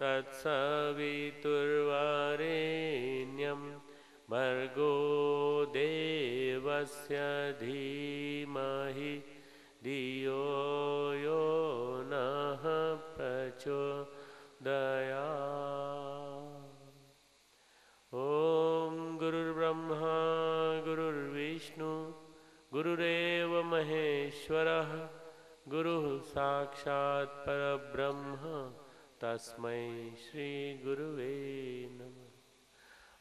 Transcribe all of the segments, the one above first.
तत्सवितुर्वरेण्यं भर्गो देवस्य धीमहि धियो यो नः प्रचोदयात्। ॐ गुरुर्ब्रह्मा गुरुर्विष्णु गुरुरेव महेश्वरः गुरुः साक्षात् परब्रह्म तस्मै श्री गुरुवे नमः।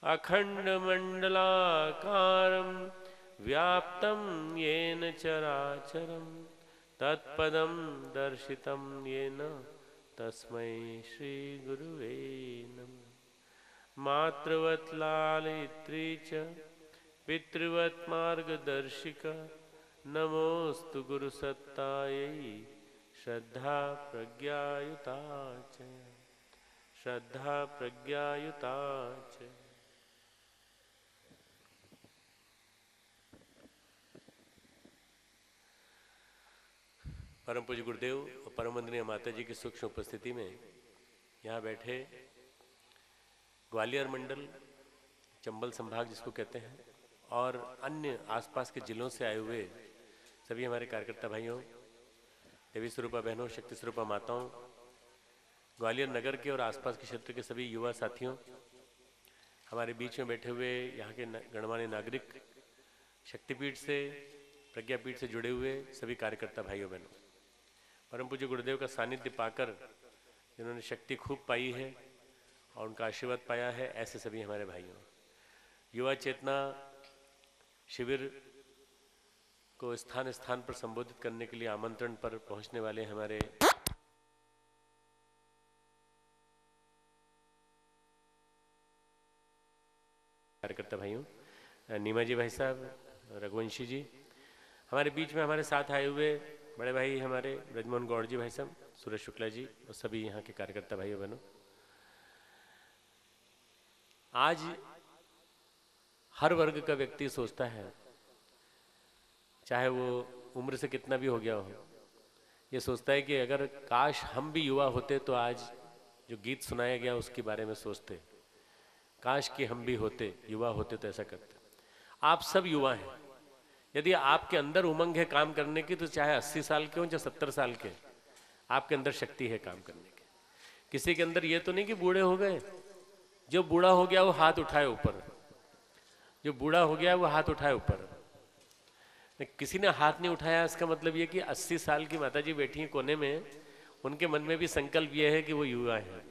अखण्डमण्डलाकारं व्याप्तं येन चराचरं तत्पदं दर्शितं येन तस्मै श्री गुरुवे नमः। मातृवत् लालित्री च पितृवत् मार्गदर्शिका नमोस्तु गुरुसत्तायै श्रद्धा प्रज्ञायुता च श्रद्धा प्रज्ञायुता च। परम पूज्य गुरुदेव और परम वंदनीय माता जी की सूक्ष्म उपस्थिति में यहाँ बैठे ग्वालियर मंडल, चंबल संभाग जिसको कहते हैं, और अन्य आसपास के जिलों से आए हुए सभी हमारे कार्यकर्ता भाइयों, देवी स्वरूपा बहनों, शक्ति स्वरूपा माताओं, ग्वालियर नगर के और आसपास के क्षेत्र के सभी युवा साथियों, हमारे बीच में बैठे हुए यहाँ के गणमान्य नागरिक, शक्तिपीठ से, प्रज्ञापीठ से जुड़े हुए सभी कार्यकर्ता भाइयों बहनों, परम पूज्य गुरुदेव का सानिध्य पाकर जिन्होंने शक्ति खूब पाई है और उनका आशीर्वाद पाया है, ऐसे सभी हमारे भाइयों, युवा चेतना शिविर को स्थान स्थान पर संबोधित करने के लिए आमंत्रण पर पहुंचने वाले हमारे कार्यकर्ता भाइयों, नीमा जी भाई साहब, रघुवंशी जी, हमारे बीच में हमारे साथ आए हुए बड़े भाई हमारे ब्रजमोहन गौड़ जी भाई साहब, सुरेश शुक्ला जी और सभी यहाँ के कार्यकर्ता भाइयों बहनों, आज हर वर्ग का व्यक्ति सोचता है, चाहे वो उम्र से कितना भी हो गया हो, ये सोचता है कि अगर काश हम भी युवा होते तो आज जो गीत सुनाया गया उसके बारे में सोचते, काश कि हम भी होते, युवा होते तो ऐसा करते। आप सब युवा हैं, यदि आपके अंदर उमंग है काम करने की तो चाहे 80 साल के हो या 70 साल के, आपके अंदर शक्ति है काम करने की। किसी के अंदर ये तो नहीं कि बूढ़े हो गए, जो बूढ़ा हो गया वो हाथ उठाए ऊपर, जो बूढ़ा हो गया वो हाथ उठाए ऊपर। किसी ने हाथ नहीं उठाया, इसका मतलब ये कि 80 साल की माता जी बैठी हैं कोने में, उनके मन में भी संकल्प ये है कि वो युवा है।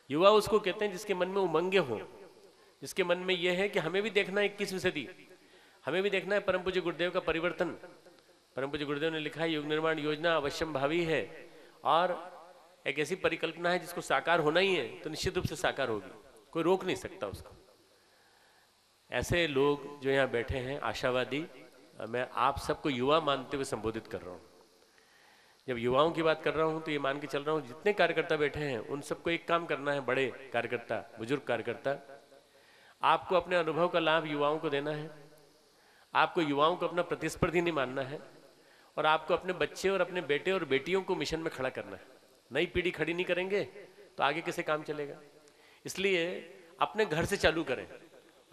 युवा उसको कहते हैं जिसके मन में उमंगे हो, जिसके मन में ये है कि हमें भी देखना है 21वीं सदी, हमें भी देखना है परम पूज्य गुरुदेव का परिवर्तन। परम पूज्य गुरुदेव ने लिखा है युग निर्माण योजना अवश्यम भावी है, और एक ऐसी परिकल्पना है जिसको साकार होना ही है तो निश्चित रूप से साकार होगी, कोई रोक नहीं सकता उसको। ऐसे लोग जो यहाँ बैठे हैं आशावादी, मैं आप सबको युवा मानते हुए संबोधित कर रहा हूँ। जब युवाओं की बात कर रहा हूँ तो ये मान के चल रहा हूँ जितने कार्यकर्ता बैठे हैं उन सबको एक काम करना है, बड़े कार्यकर्ता, बुजुर्ग कार्यकर्ता, आपको अपने अनुभव का लाभ युवाओं को देना है, आपको युवाओं को अपना प्रतिस्पर्धी नहीं मानना है, और आपको अपने बच्चे और अपने बेटे और बेटियों को मिशन में खड़ा करना है। नई पीढ़ी खड़ी नहीं करेंगे तो आगे कैसे काम चलेगा। इसलिए अपने घर से चालू करें,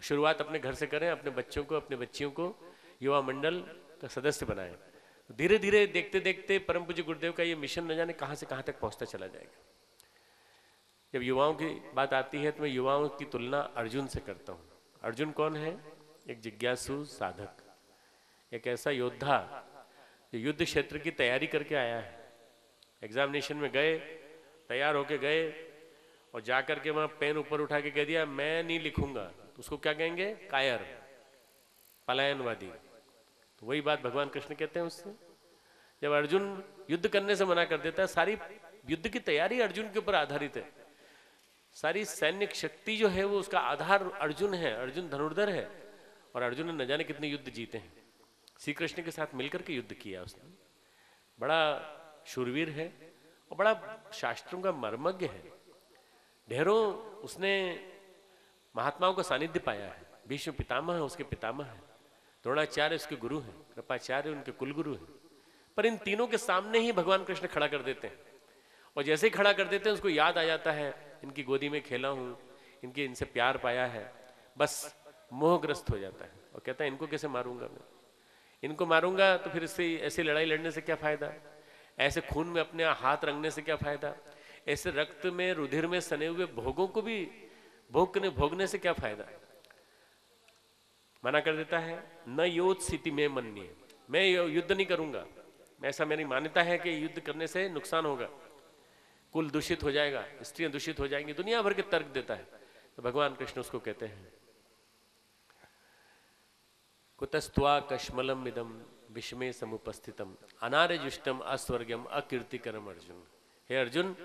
शुरुआत अपने घर से करें, अपने बच्चों को, अपने बच्चियों को युवा मंडल का सदस्य बनाएं। धीरे धीरे देखते देखते परम पूज्य गुरुदेव का ये मिशन न जाने कहाँ से कहाँ तक पहुँचता चला जाएगा। जब युवाओं की बात आती है तो मैं युवाओं की तुलना अर्जुन से करता हूँ। अर्जुन कौन है? एक जिज्ञासु साधक, एक ऐसा योद्धा जो युद्ध क्षेत्र की तैयारी करके आया है। एग्जामिनेशन में गए, तैयार होके गए और जाकर के वहाँ पेन ऊपर उठा के कह दिया मैं नहीं लिखूंगा, तो उसको क्या कहेंगे? कायर, पलायनवादी। तो वही बात भगवान कृष्ण कहते हैं उससे। जब अर्जुन युद्ध करने से मना कर देता है, सारी युद्ध की तैयारी अर्जुन के ऊपर आधारित है, सारी सैन्य शक्ति जो है वो उसका आधार अर्जुन है, अर्जुन धनुर्धर है, और अर्जुन ने न जाने कितने युद्ध जीते हैं। श्री कृष्ण के साथ मिलकर के युद्ध किया उसने, बड़ा शूरवीर है और बड़ा शास्त्रों का मर्मज्ञ है। ढेरों उसने महात्माओं का सानिध्य पाया है। भीष्म पितामह है उसके पितामह है, द्रोणाचार्य उसके गुरु हैं, कृपाचार्य उनके कुलगुरु हैं। पर इन तीनों के सामने ही भगवान कृष्ण खड़ा कर देते हैं और जैसे ही खड़ा कर देते हैं उसको याद आ जाता है इनकी गोदी में खेला हूँ, इनसे प्यार पाया है, बस मोहग्रस्त हो जाता है और कहता है इनको कैसे मारूंगा मैं, इनको मारूंगा तो फिर इससे ऐसी लड़ाई लड़ने से क्या फायदा, ऐसे खून में अपने हाथ रंगने से क्या फायदा, ऐसे रक्त में रुधिर में सने हुए भोगों को भी भोगने से क्या फायदा। मना कर देता है। न योत स्थिति में मन्य, मैं युद्ध नहीं करूंगा, ऐसा मेरी मान्यता है कि युद्ध करने से नुकसान होगा, कुल दूषित हो जाएगा, स्त्रियां दूषित हो जाएंगी, दुनिया भर के तर्क देता है। तो भगवान कृष्ण उसको कहते हैं कुतस्त्वा कश्मलम इदम विषमे समुपस्थितम अनार्यजुष्टम अस्वर्गम अकीर्तिकरम। अर्जुन, हे अर्जुन,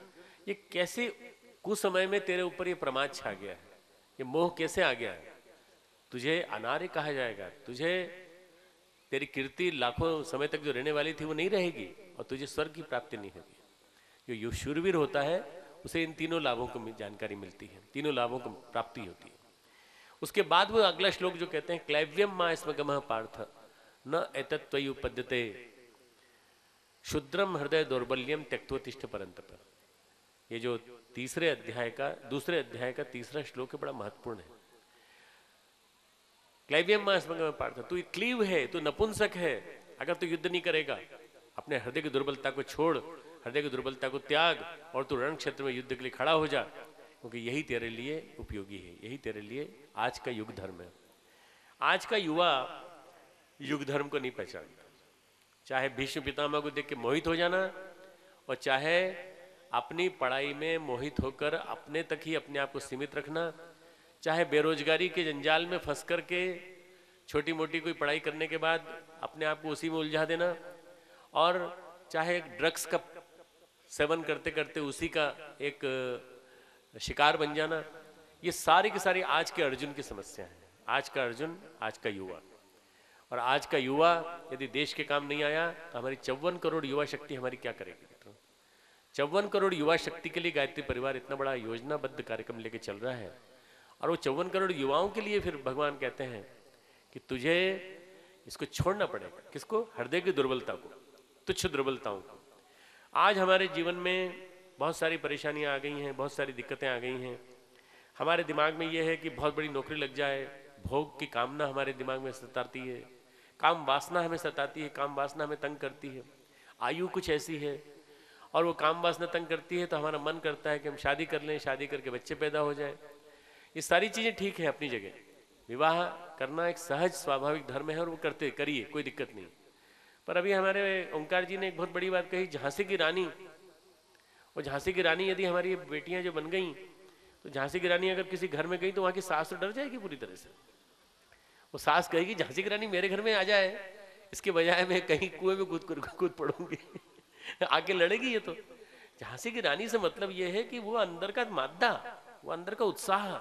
ये कैसे कुसमय में तेरे ऊपर ये प्रमाद छा गया है, ये मोह कैसे आ गया है, तुझे अनार्य कहा जाएगा, तुझे तेरी कीर्ति लाखों समय तक जो रहने वाली थी वो नहीं रहेगी और तुझे स्वर्ग की प्राप्ति नहीं होगी। जो शूरवीर होता है उसे इन तीनों लाभों को जानकारी मिलती है, तीनों लाभों को प्राप्ति होती है। उसके बाद वो अगला श्लोक जो कहते हैं क्लैव्यम मा स्मगमः पार्थ न एतत्त्वयुपद्यते क्षुद्रम हृदय दौर्बल्यम त्यक्त्वतिष्ठ परंतप। ये जो दूसरे अध्याय का तीसरा श्लोक है, बड़ा महत्वपूर्ण है। क्लैव्यम मा स्मगमः पार्थ, तू क्लीव है, तू नपुंसक है, अगर तू युद्ध नहीं करेगा, अपने हृदय की दुर्बलता को छोड़, हृदय की दुर्बलता को त्याग और तू रण क्षेत्र में युद्ध के लिए खड़ा हो जा, क्योंकि यही तेरे लिए उपयोगी है, यही तेरे लिए आज का युग धर्म है। आज का युवा युग धर्म को नहीं पहचानता, चाहे भीष्म पितामह को देख के मोहित हो जाना और चाहे अपनी पढ़ाई में मोहित होकर अपने तक ही अपने आप को सीमित रखना, चाहे बेरोजगारी के जंजाल में फंस करके छोटी मोटी कोई पढ़ाई करने के बाद अपने आप को उसी में उलझा देना, और चाहे ड्रग्स का सेवन करते करते उसी का एक शिकार बन जाना। ये सारी की सारी आज के अर्जुन की समस्या है। आज का अर्जुन, आज का युवा, और आज का युवा यदि देश के काम नहीं आया तो हमारी 54 करोड़ युवा शक्ति हमारी क्या करेगी। 54 करोड़ युवा शक्ति के लिए गायत्री परिवार इतना बड़ा योजनाबद्ध कार्यक्रम लेके चल रहा है, और वो 54 करोड़ युवाओं के लिए फिर भगवान कहते हैं कि तुझे इसको छोड़ना पड़ेगा। किसको? हृदय की दुर्बलता को, तुच्छ दुर्बलताओं को। आज हमारे जीवन में बहुत सारी परेशानियां आ गई हैं, बहुत सारी दिक्कतें आ गई हैं। हमारे दिमाग में ये है कि बहुत बड़ी नौकरी लग जाए, भोग की कामना हमारे दिमाग में सताती है, काम वासना हमें सताती है, काम वासना हमें तंग करती है। आयु कुछ ऐसी है और वो काम वासना तंग करती है तो हमारा मन करता है कि हम शादी कर लें, शादी करके बच्चे पैदा हो जाए। ये सारी चीज़ें ठीक है अपनी जगह, विवाह करना एक सहज स्वाभाविक धर्म है और वो करिए, कोई दिक्कत नहीं। पर अभी हमारे ओंकार जी ने एक बहुत बड़ी बात कही, झांसी की रानी, और झांसी की रानी यदि हमारी बेटियां जो बन गई तो झांसी की रानी अगर किसी घर में गई तो वहां की सास तो डर जाएगी पूरी तरह से। वो सास कहेगी झांसी की रानी मेरे घर में आ जाए, इसके बजाय मैं कहीं कुएं में कूद पड़ूंगी आके लड़ेगी। ये तो झांसी की रानी से मतलब ये है कि वो अंदर का मादा, वो अंदर का उत्साह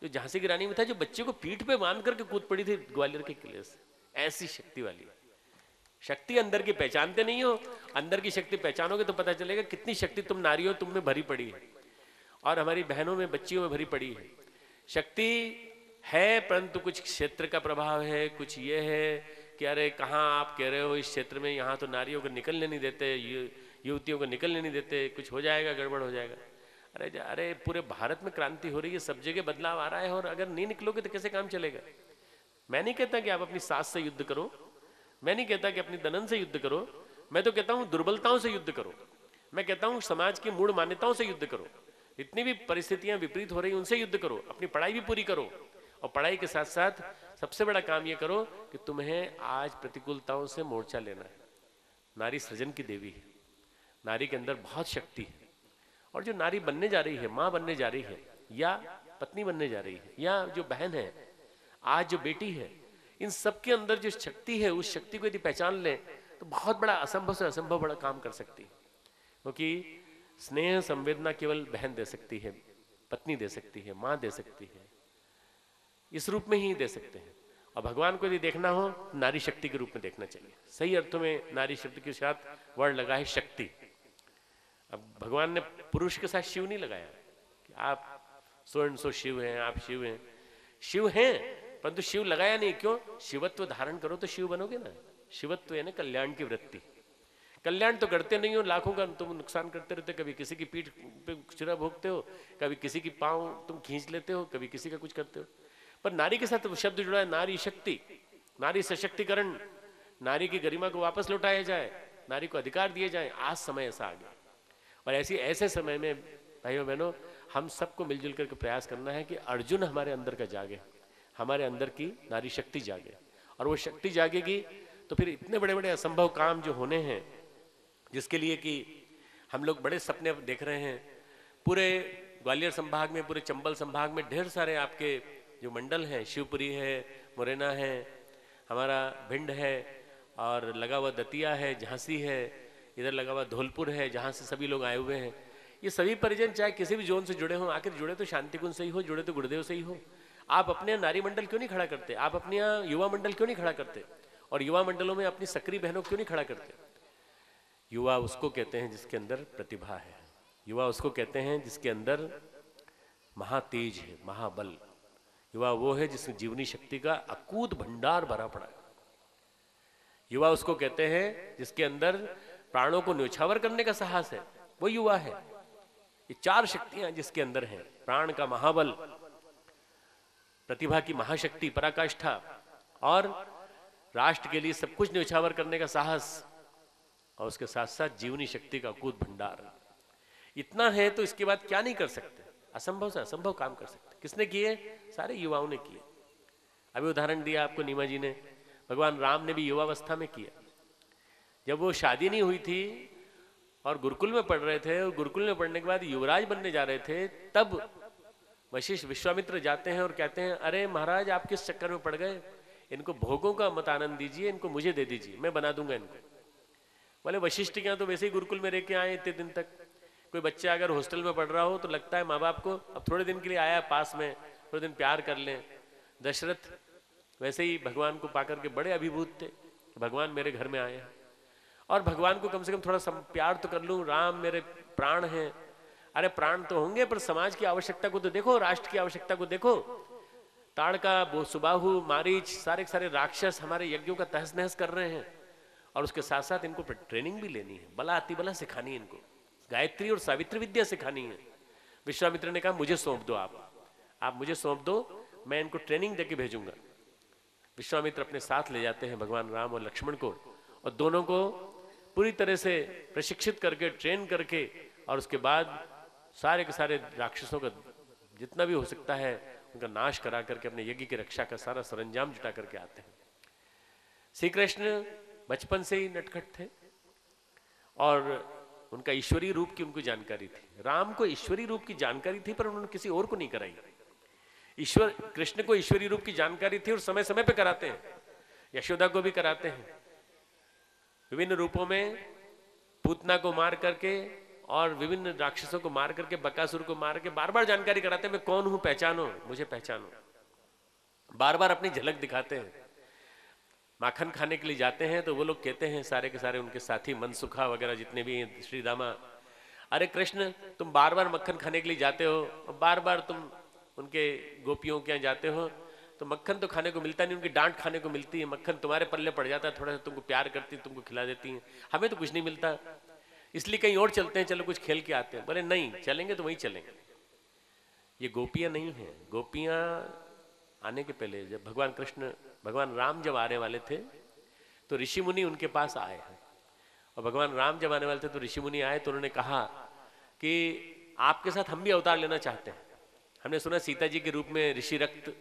जो झांसी की रानी में था, जो बच्चे को पीठ पे बांध करके कूद पड़ी थी ग्वालियर के किले से, ऐसी शक्ति वाली शक्ति अंदर की पहचानते नहीं हो। अंदर की शक्ति पहचानोगे तो पता चलेगा कितनी शक्ति तुम नारियों तुम में भरी पड़ी है और हमारी बहनों में, बच्चियों में भरी पड़ी है। शक्ति है परंतु कुछ क्षेत्र का प्रभाव है, कुछ ये है कि अरे कहाँ आप कह रहे हो इस क्षेत्र में, यहाँ तो नारियों को निकलने नहीं देते, युवतियों को निकलने नहीं देते, कुछ हो जाएगा, गड़बड़ हो जाएगा। अरे पूरे भारत में क्रांति हो रही है, सब जगह बदलाव आ रहा है, और अगर नहीं निकलोगे तो कैसे काम चलेगा। मैं नहीं कहता कि आप अपनी सास से युद्ध करो, मैं नहीं कहता कि अपनी दनन से युद्ध करो, मैं तो कहता हूं दुर्बलताओं से युद्ध करो। मैं कहता हूं समाज की मूढ़ मान्यताओं से युद्ध करो, इतनी भी परिस्थितियां विपरीत हो रही उनसे युद्ध करो, अपनी पढ़ाई भी पूरी करो, और पढ़ाई के साथ साथ सबसे बड़ा काम यह करो कि तुम्हें आज प्रतिकूलताओं से मोर्चा लेना है। नारी सृजन की देवी है, नारी के अंदर बहुत शक्ति है, और जो नारी बनने जा रही है, माँ बनने जा रही है, या पत्नी बनने जा रही है, या जो बहन है, आज जो बेटी है, इन सबके अंदर जो शक्ति है, उस शक्ति को यदि पहचान ले तो बहुत बड़ा असंभव से असंभव बड़ा काम कर सकती है। क्योंकि स्नेह संवेदना केवल बहन दे सकती है, पत्नी दे सकती है, माँ दे सकती है, इस रूप में ही दे सकते हैं। और भगवान को यदि देखना हो नारी शक्ति के रूप में देखना चाहिए। सही अर्थों में नारी शब्द के साथ वर्ड लगा है शक्ति। अब भगवान ने पुरुष के साथ शिव नहीं लगाया कि आप सो शिव हैं, आप शिव हैं। शिव हैं परंतु शिव लगाया नहीं। क्यों? शिवत्व धारण करो तो शिव बनोगे ना। शिवत्व है ना कल्याण की वृत्ति। कल्याण तो करते नहीं हो, लाखों का तुम नुकसान करते रहते, कभी किसी की पीठ पे छुरा भोगते हो, कभी किसी की पाँव तुम खींच लेते हो, कभी किसी का कुछ करते हो। पर नारी के साथ शब्द जुड़ा है, नारी शक्ति, नारी सशक्तिकरण, नारी की गरिमा को वापस लौटाया जाए, नारी को अधिकार दिए जाए। आज समय ऐसा आ गया, और ऐसे समय में भाइयों बहनों हम सबको मिलजुल करके प्रयास करना है कि अर्जुन हमारे अंदर का जागे, हमारे अंदर की नारी शक्ति जागे, और वो शक्ति जागेगी तो फिर इतने बड़े बड़े असंभव काम जो होने हैं, जिसके लिए कि हम लोग बड़े सपने देख रहे हैं। पूरे ग्वालियर संभाग में, पूरे चंबल संभाग में ढेर सारे आपके जो मंडल हैं, शिवपुरी है, मुरैना है, हमारा भिंड है, और लगा हुआ दतिया है, झांसी है, इधर लगा हुआ धौलपुर है, जहाँ से सभी लोग आए हुए हैं। ये सभी परिजन चाहे किसी भी जोन से जुड़े हों, आखिर जुड़े तो शांतिकुंज से ही हो, जुड़े तो गुरुदेव से ही हो। आप अपने नारी मंडल क्यों नहीं खड़ा करते? आप अपने युवा मंडल क्यों नहीं खड़ा करते? और युवा मंडलों में अपनी सक्रिय बहनों क्यों नहीं खड़ा करते? युवा उसको कहते हैं जिसके अंदर प्रतिभा है, युवा उसको कहते हैं जिसके अंदर महातेज है, महाबल। युवा वो है जिसमें जीवनी शक्ति का अकूत भंडार भरा पड़ा है। युवा उसको कहते हैं जिसके अंदर प्राणों को न्योछावर करने का साहस है, वो युवा है। ये चार शक्तियां जिसके अंदर हैं, प्राण का महाबल, प्रतिभा की महाशक्ति पराकाष्ठा, और राष्ट्र के लिए सब कुछ न्योछावर करने का साहस, और उसके साथ साथ जीवनी शक्ति का अकूत भंडार। इतना है तो इसके बाद क्या नहीं कर सकते? असंभव से असंभव काम कर सकते। किसने किए? सारे युवाओं ने किए। अभी उदाहरण दिया आपको नीमा जी ने, भगवान राम ने भी युवावस्था में किया। जब वो शादी नहीं हुई थी और गुरुकुल में पढ़ रहे थे, और गुरुकुल में पढ़ने के बाद युवराज बनने जा रहे थे, तब वशिष्ठ विश्वामित्र जाते हैं और कहते हैं, अरे महाराज आप किस चक्कर में पड़ गए? इनको भोगों का मत आनंद दीजिए, इनको मुझे दे दीजिए, मैं बना दूंगा इनको। बोले वशिष्ठ के यहाँ तो वैसे ही गुरुकुल में रह के आए इतने दिन तक। कोई बच्चा अगर हॉस्टल में पढ़ रहा हो तो लगता है माँ बाप को अब थोड़े दिन के लिए आया पास में, थोड़े दिन प्यार कर लें। दशरथ वैसे ही भगवान को पाकर के बड़े अभिभूत थे, भगवान मेरे घर में आए हैं और भगवान को कम से कम थोड़ा प्यार तो कर लूं, राम मेरे प्राण हैं। अरे प्राण तो होंगे, पर समाज की आवश्यकता को तो देखो, राष्ट्र की आवश्यकता को देखो। ताड़का, सुबाहु, मारीच, सारे सारे राक्षस हमारे यज्ञों का तहस नहस कर रहे हैं, और उसके साथ साथ इनको ट्रेनिंग भी लेनी है, बला अति बला सिखानी है, इनको गायत्री और सावित्री विद्या सिखानी है। विश्वामित्र ने कहा मुझे सौंप दो, आप मुझे सौंप दो, मैं इनको ट्रेनिंग देके भेजूंगा। विश्वामित्र अपने साथ ले जाते हैं भगवान राम और लक्ष्मण को, और दोनों को पूरी तरह से प्रशिक्षित करके, ट्रेन करके, और उसके बाद सारे के सारे राक्षसों का जितना भी हो सकता है उनका नाश करा करके अपने यज्ञ की रक्षा का सारा सरंजाम जुटा करके आते हैं। श्री कृष्ण बचपन से ही नटखट थे और उनका ईश्वरीय रूप की उनको जानकारी थी। राम को ईश्वरीय रूप की जानकारी थी, पर उन्होंने किसी और को नहीं कराई। ईश्वर कृष्ण को ईश्वरीय रूप की जानकारी थी और समय समय पे कराते हैं। यशोदा को भी कराते हैं, विभिन्न रूपों में पूतना को मार करके और विभिन्न राक्षसों को मार करके, बकासुर को मार के बार बार जानकारी कराते हैं, मैं कौन हूं, पहचानो मुझे, पहचानो। बार बार अपनी झलक दिखाते हैं। माखन खाने के लिए जाते हैं तो वो लोग कहते हैं, सारे के सारे उनके साथी मनसुखा वगैरह जितने भी हैं, श्री रामा, अरे कृष्ण तुम बार बार मक्खन खाने के लिए जाते हो, और बार बार तुम उनके गोपियों के यहाँ जाते हो, तो मक्खन तो खाने को मिलता नहीं, उनकी डांट खाने को मिलती है, मक्खन तुम्हारे पल्ले पड़ जाता है, थोड़ा सा तुमको प्यार करती, तुमको खिला देती हैं, हमें तो कुछ नहीं मिलता, इसलिए कहीं और चलते हैं, चलो कुछ खेल के आते हैं। बोले नहीं, चलेंगे तो वहीं चलेंगे। ये गोपियां नहीं है। गोपियां आने के पहले जब भगवान राम जब आने वाले थे तो ऋषि मुनि उनके पास आए हैं, और भगवान राम जब आने वाले थे तो ऋषि मुनि आए तो उन्होंने कहा कि आपके साथ हम भी अवतार लेना चाहते हैं। हमने सुना सीता जी के रूप में ऋषि रक्त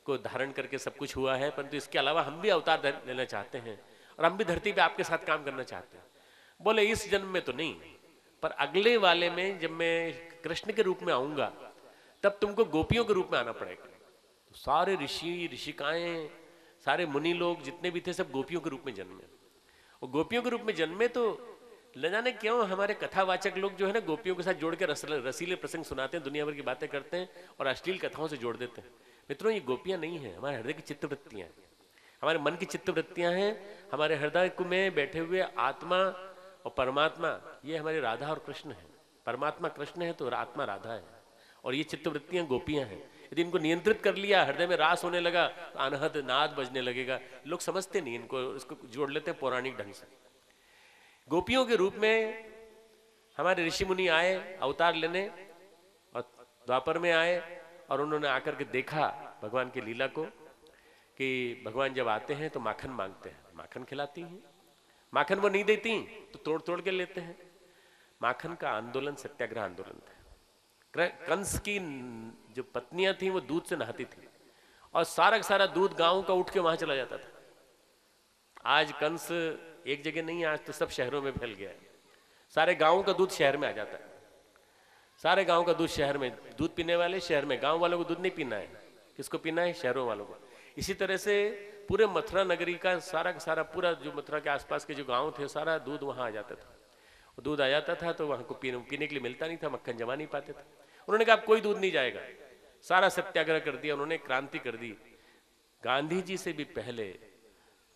को धारण करके सब कुछ हुआ है, परंतु इसके अलावा हम भी अवतार लेना चाहते हैं और हम भी धरती पे आपके साथ काम करना चाहते हैं। बोले इस जन्म में तो नहीं, पर अगले वाले में जब मैं कृष्ण के रूप में आऊंगा तब तुमको गोपियों के रूप में आना पड़ेगा। तो सारे ऋषि ऋषिकाएं, सारे मुनि लोग जितने भी थे सब गोपियों के रूप में जन्मे, और गोपियों के रूप में जन्मे तो न जाने क्यों हमारे कथावाचक लोग जो है ना गोपियों के साथ जोड़ के रसीले प्रसंग सुनाते हैं, दुनिया भर की बातें करते हैं और अश्लील कथाओं से जोड़ देते हैं। मित्रों ये गोपियां नहीं है, हमारे हृदय की चित्तवृत्तियां हैं, हमारे मन की चित्तवृत्तियां हैं, हमारे हृदय में बैठे हुए आत्मा और परमात्मा, ये हमारे राधा और कृष्ण है। परमात्मा कृष्ण है तो आत्मा राधा है, और ये चित्तवृत्तियां गोपियां हैं। यदि इनको नियंत्रित कर लिया, हृदय में रास होने लगा तो अनहद नाद बजने लगेगा। लोग समझते नहीं इनको, इसको जोड़ लेते हैं पौराणिक ढंग से। गोपियों के रूप में हमारे ऋषि मुनि आए अवतार लेने, और द्वापर में आए और उन्होंने आकर के देखा भगवान की लीला को कि भगवान जब आते हैं तो माखन मांगते हैं, माखन खिलाती हैं, माखन वो नहीं देती तो तोड़ तोड़ के लेते हैं। माखन का आंदोलन सत्याग्रह आंदोलन था। कंस की जो पत्नियां थी वो दूध से नहाती थी और सारा का सारा दूध गांव का उठ के वहां चला जाता था। आज कंस एक जगह नहीं, आज तो सब शहरों में फैल गया है। सारे गांव का दूध शहर में आ जाता है, सारे गांव का दूध शहर में, दूध पीने वाले शहर में, गांव वालों को दूध नहीं पीना है, किसको पीना है? शहरों वालों को। इसी तरह से पूरे मथुरा नगरी का सारा पूरा जो मथुरा के आसपास के जो गांव थे सारा दूध वहां आ जाता था। दूध आ जाता था तो वहां को पीने के लिए मिलता नहीं था, मक्खन जमा नहीं पाते थे। उन्होंने कहा कोई दूध नहीं जाएगा, सारा सत्याग्रह कर दिया उन्होंने, क्रांति कर दी। गांधी जी से भी पहले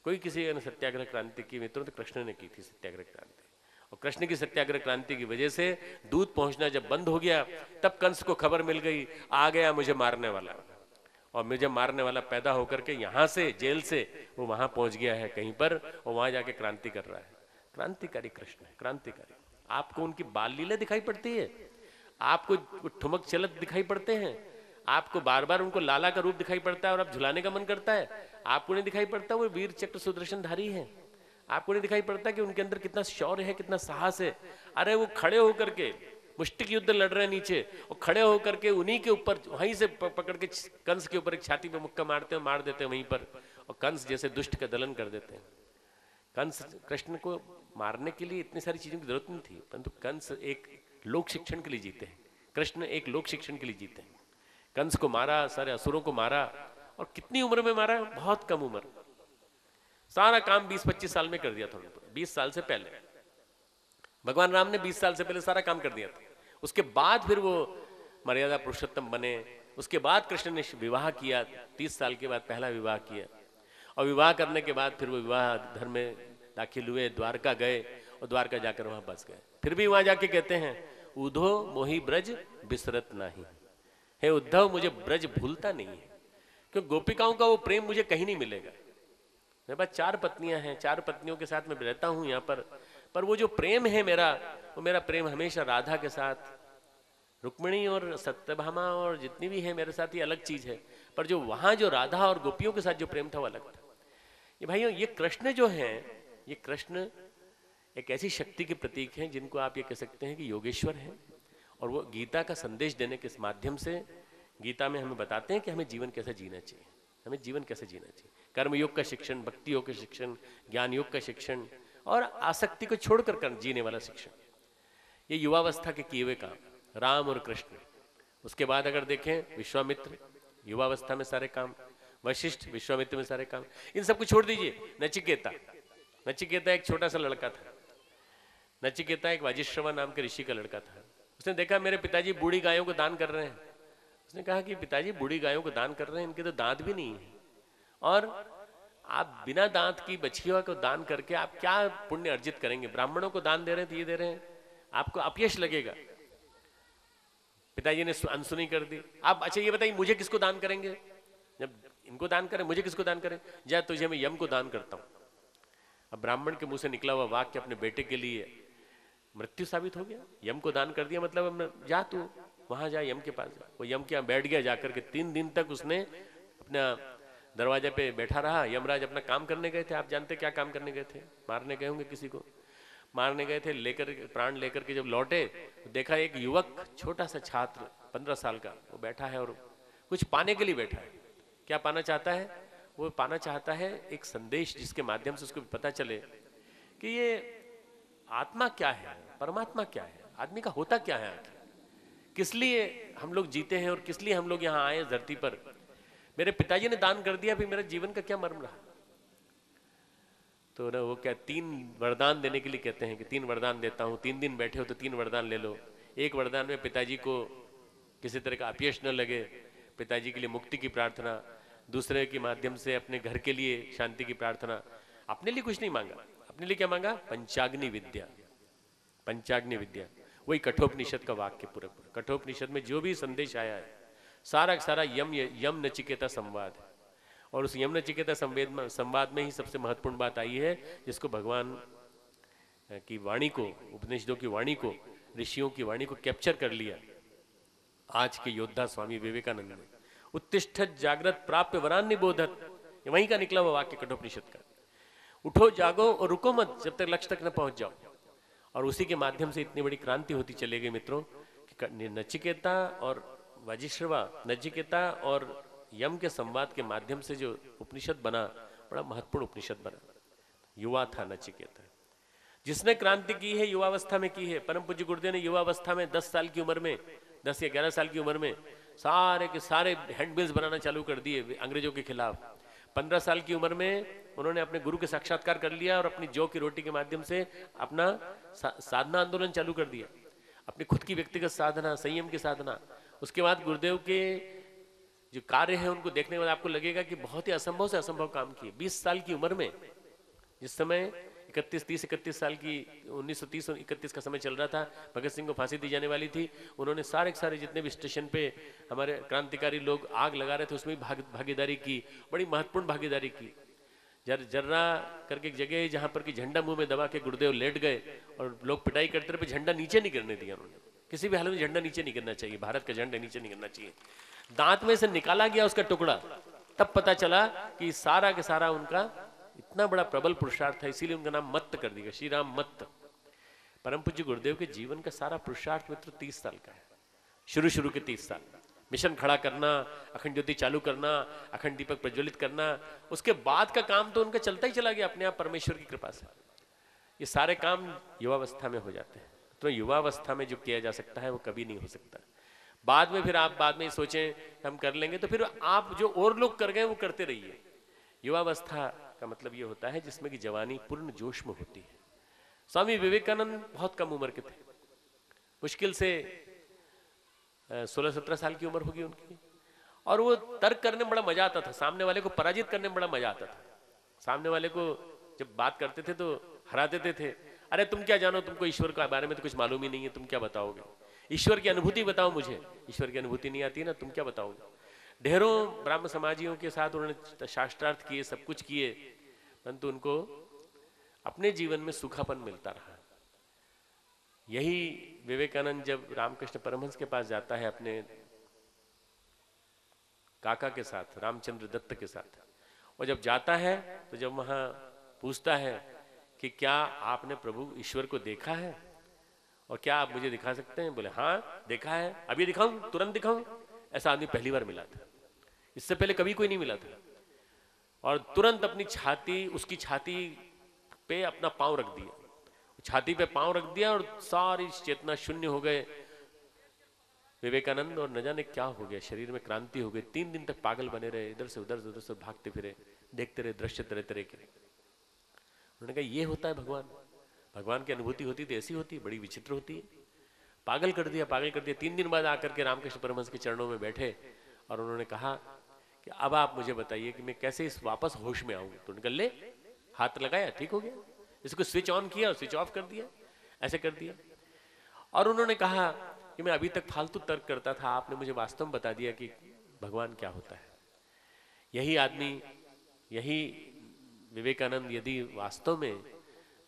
कोई किसी ने सत्याग्रह क्रांति की, मित्रों तो कृष्ण ने की थी सत्याग्रह क्रांति। और कृष्ण की सत्याग्रह क्रांति की वजह से दूध पहुंचना जब बंद हो गया तब कंस को खबर मिल गई, आ गया मुझे मारने वाला, और मुझे मारने वाला पैदा होकर के यहां से जेल से वो वहां पहुंच गया है कहीं पर, और वहां जाके क्रांति कर रहा है। क्रांतिकारी कृष्ण है, क्रांतिकारी। आपको उनकी बाल लीला दिखाई पड़ती है, आपको ठुमक चलत दिखाई पड़ते हैं, आपको बार बार उनको लाला का रूप दिखाई पड़ता है और आप झुलाने का मन करता है, आपको नहीं दिखाई पड़ता वो वीर चक्र सुदर्शनधारी है, आपको नहीं दिखाई पड़ता कि उनके अंदर कितना शौर्य है, कितना साहस है। अरे वो खड़े होकर के मुष्टिक युद्ध लड़ रहे हैं नीचे, और खड़े होकर के उन्हीं के ऊपर वहीं से पकड़ के कंस के ऊपर एक छाती पे मुक्का मारते हैं, मार देते हैं वहीं पर, और कंस जैसे दुष्ट का दलन कर देते हैं। कंस कृष्ण को मारने के लिए इतनी सारी चीजों की जरूरत नहीं थी, परंतु कंस एक लोक शिक्षण के लिए जीते हैं, कृष्ण एक लोक शिक्षण के लिए जीते हैं। कंस को मारा, सारे असुरों को मारा, और कितनी उम्र में मारा? बहुत कम उम्र। सारा काम 20-25 साल में कर दिया था, 20 साल से पहले भगवान राम ने 20 साल से पहले सारा काम कर दिया था। उसके बाद फिर वो मर्यादा पुरुषोत्तम बने, उसके बाद कृष्ण ने विवाह किया, 30 साल के बाद पहला विवाह किया, और विवाह करने के बाद फिर वो विवाह धर्म में दाखिल हुए, द्वारका गए और द्वारका जाकर वहां बस गए। फिर भी वहां जाके कहते हैं उधो मोहि ब्रज बिसरत नहीं, हे उद्धव मुझे ब्रज भूलता नहीं है, क्योंकि गोपिकाओं का वो प्रेम मुझे कहीं नहीं मिलेगा। मेरे पास 4 पत्नियां हैं, 4 पत्नियों के साथ मैं रहता हूं यहाँ पर वो जो प्रेम है मेरा, वो मेरा प्रेम हमेशा राधा के साथ, रुक्मिणी और सत्यभामा और जितनी भी है मेरे साथ, ये अलग चीज है, पर जो वहां जो राधा और गोपियों के साथ जो प्रेम था वो अलग था। ये भाइयों, ये कृष्ण जो है, ये कृष्ण एक ऐसी शक्ति के प्रतीक हैं जिनको आप ये कह सकते हैं कि योगेश्वर है, और वो गीता का संदेश देने के माध्यम से गीता में हमें बताते हैं कि हमें जीवन कैसे जीना चाहिए, हमें जीवन कैसे जीना चाहिए। कर्म योग का शिक्षण, भक्ति योग का शिक्षण, ज्ञान योग का शिक्षण, और आसक्ति को छोड़कर जीने वाला शिक्षण, ये युवावस्था के किए हुए काम, राम और कृष्ण। उसके बाद अगर देखें विश्वामित्र, युवावस्था में सारे काम, वशिष्ठ विश्वामित्र में सारे काम, इन सबको छोड़ दीजिए। नचिकेता, नचिकेता एक छोटा सा लड़का था, नचिकेता एक वाजिश्रवा नाम के ऋषि का लड़का था। उसने देखा मेरे पिताजी बूढ़ी गायों को दान कर रहे हैं, उसने कहा कि पिताजी बूढ़ी गायों को दान कर रहे हैं, इनके तो दांत भी नहीं है, और आप बिना दांत की बछिया को दान करके आप क्या पुण्य अर्जित करेंगे? ब्राह्मणों को दान दे रहे हैं तो ये दे रहे हैं, आपको अपयश लगेगा। पिताजी ने अनसुनी कर दी। आप अच्छा ये बताइए मुझे किसको दान करेंगे? जब इनको दान करें, मुझे किसको दान करें? जा तुझे मैं यम को दान करता हूं। अब ब्राह्मण के मुंह से निकला हुआ वाक्य अपने बेटे के लिए मृत्यु साबित हो गया। यम को दान कर दिया मतलब जा तू वहां जा, यम के पास जा। वो यम के यहाँ बैठ गया, जाकर के 3 दिन तक उसने अपना दरवाजे पे बैठा रहा। यमराज अपना काम करने गए थे, आप जानते क्या काम करने गए थे? मारने गए होंगे, किसी को मारने गए थे, लेकर प्राण लेकर के जब लौटे तो देखा एक युवक, छोटा सा छात्र 15 साल का, वो बैठा है और कुछ पाने के लिए बैठा है। क्या पाना चाहता है? वो पाना चाहता है एक संदेश जिसके माध्यम से उसको पता चले कि ये आत्मा क्या है, परमात्मा क्या है, आदमी का होता क्या है, आखिर किस लिए हम लोग जीते हैं और किस लिए हम लोग यहाँ आए धरती पर। मेरे पिताजी ने दान कर दिया, फिर मेरे जीवन का क्या मर्म रहा? तो ना वो क्या 3 वरदान देने के लिए कहते हैं कि 3 वरदान देता हूँ, 3 दिन बैठे हो तो 3 वरदान ले लो। एक वरदान में पिताजी को किसी तरह का अपयश न लगे, पिताजी के लिए मुक्ति की प्रार्थना, दूसरे के माध्यम से अपने घर के लिए शांति की प्रार्थना। अपने लिए कुछ नहीं मांगा, अपने लिए क्या मांगा? पंचाग्नि विद्या। पंचाग्नि विद्या वही कठोपनिषद का वाक्य, पूरा कठोपनिषद में जो भी संदेश आया है सारा सारा यम नचिकेता संवाद है। और उस यम नचिकेता संवाद में ही सबसे महत्वपूर्ण बात आई है जिसको भगवान की वाणी को, उपनिषदों की वाणी को, ऋषियों की वाणी को कैप्चर कर लिया आज के योद्धा स्वामी विवेकानंद ने। उत्तिष्ठत जागृत प्राप्य वरान निबोधत, ये वहीं का निकला हुआ वाक्य कठोपनिषद का। उठो जागो और रुको मत जब तक लक्ष्य तक न पहुंच जाओ। और उसी के माध्यम से इतनी बड़ी क्रांति होती चले गई मित्रों कि नचिकेता और वजिष्ठवा, नचिकेता और यम के संवाद के माध्यम से जो उपनिषद बना, बड़ा महत्वपूर्ण उपनिषद बना। युवा था नचिकेता, जिसने क्रांति की है युवावस्था में की है। परम पूज्य गुरुदेव ने युवावस्था में 10 साल की उम्र में, 10 या 11 साल की उम्र में सारे के सारे हैंडबिल्स बनाना चालू कर दिए अंग्रेजों के खिलाफ। 15 साल की उम्र में उन्होंने अपने गुरु के साक्षात्कार कर लिया और अपनी जौ की रोटी के माध्यम से अपना साधना आंदोलन चालू कर दिया, अपनी खुद की व्यक्तिगत साधना, संयम की साधना। उसके बाद गुरुदेव के जो कार्य है उनको देखने के बाद आपको लगेगा कि बहुत ही असंभव से असंभव काम किए। 20 साल की उम्र में, जिस समय 31 साल की 1930-31 का समय चल रहा था, भगत सिंह को फांसी दी जाने वाली थी, उन्होंने सारे के सारे जितने भी स्टेशन पे हमारे क्रांतिकारी लोग आग लगा रहे थे उसमें भागीदारी की, बड़ी महत्वपूर्ण भागीदारी की। जर्रा करके एक जगह जहां पर कि झंडा मुंह में दबा के गुरुदेव लेट गए और लोग पिटाई करते रहे, झंडा नीचे नहीं गिरने दिया उन्होंने। किसी भी हालत में झंडा नीचे नहीं गिरना चाहिए, भारत का झंडा नीचे नहीं गिरना चाहिए। दांत में से निकाला गया उसका टुकड़ा, तब पता चला कि सारा के सारा उनका इतना बड़ा प्रबल पुरुषार्थ था, इसीलिए उनका नाम मत्त कर दिया, श्री राम मत्त। परम पूज्य गुरुदेव के जीवन का सारा पुरुषार्थ मित्र 30 साल का है। शुरू के 30 साल मिशन खड़ा करना, अखंड ज्योति चालू करना, अखंड दीपक प्रज्वलित करना, उसके बाद का काम तो उनका चलता ही चला गया अपने आप परमेश्वर की कृपा से। ये सारे काम युवावस्था में हो जाते हैं। तो युवावस्था में जो किया जा सकता है वो कभी नहीं हो सकता। बाद में फिर आप बाद में सोचें हम कर लेंगे, तो फिर आप जो और लोग कर गए वो करते रहिए। युवावस्था का मतलब ये होता है जिसमें कि जवानी पूर्ण जोश में होती है। स्वामी विवेकानंद बहुत कम उम्र के थे, मुश्किल से 16-17 साल की उम्र होगी उनकी, और वो तर्क करने में बड़ा मजा आता था, सामने वाले को पराजित करने में बड़ा मजा आता था। सामने वाले को जब बात करते थे तो हरा देते थे। अरे तुम क्या जानो, तुमको ईश्वर के बारे में तो कुछ मालूम ही नहीं है, तुम क्या बताओगे, ईश्वर की अनुभूति बताओ मुझे। ईश्वर की अनुभूति नहीं आती ना, तुम क्या बताओगे। ढेरों ब्राह्म समाजियों के साथ उन्होंने शास्त्रार्थ किए, सब कुछ किए, परंतु उनको अपने जीवन में सूखापन मिलता रहा। यही विवेकानंद जब रामकृष्ण परमहंस के पास जाता है अपने काका के साथ, रामचंद्र दत्त के साथ, और जब जाता है तो जब वहां पूछता है कि क्या आपने प्रभु ईश्वर को देखा है और क्या आप मुझे दिखा सकते हैं, बोले हाँ देखा है, अभी दिखाऊं, तुरंत दिखाऊं। ऐसा आदमी पहली बार मिला था, इससे पहले कभी कोई नहीं मिला था। और तुरंत अपनी छाती, उसकी छाती पे अपना पांव रख दिया, छाती पे पांव रख दिया और सारी चेतना शून्य हो गए विवेकानंद। और न जाने क्या हो गया, शरीर में क्रांति हो गई। 3 दिन तक पागल बने रहे, इधर से उधर भागते फिरे, देखते रहे दृश्य तरह तरह के। उन्होंने कहा ये होता है भगवान, भगवान की अनुभूति होती तो ऐसी होती, बड़ी विचित्र होती है। पागल कर दिया, पागल कर दिया। 3 दिन बाद आकर के रामकृष्ण परमहंस के चरणों में बैठे और उन्होंने कहा कि अब आप मुझे बताइए कि मैं कैसे इस वापस होश में आऊं। तो उन्होंने ले हाथ लगाया, ठीक हो गया। इसको स्विच ऑन किया और स्विच ऑफ कर दिया, ऐसे कर दिया। और उन्होंने कहा कि मैं अभी तक फालतू तर्क करता था, आपने मुझे वास्तव में बता दिया कि भगवान क्या होता है। यही आदमी, यही विवेकानंद यदि वास्तव में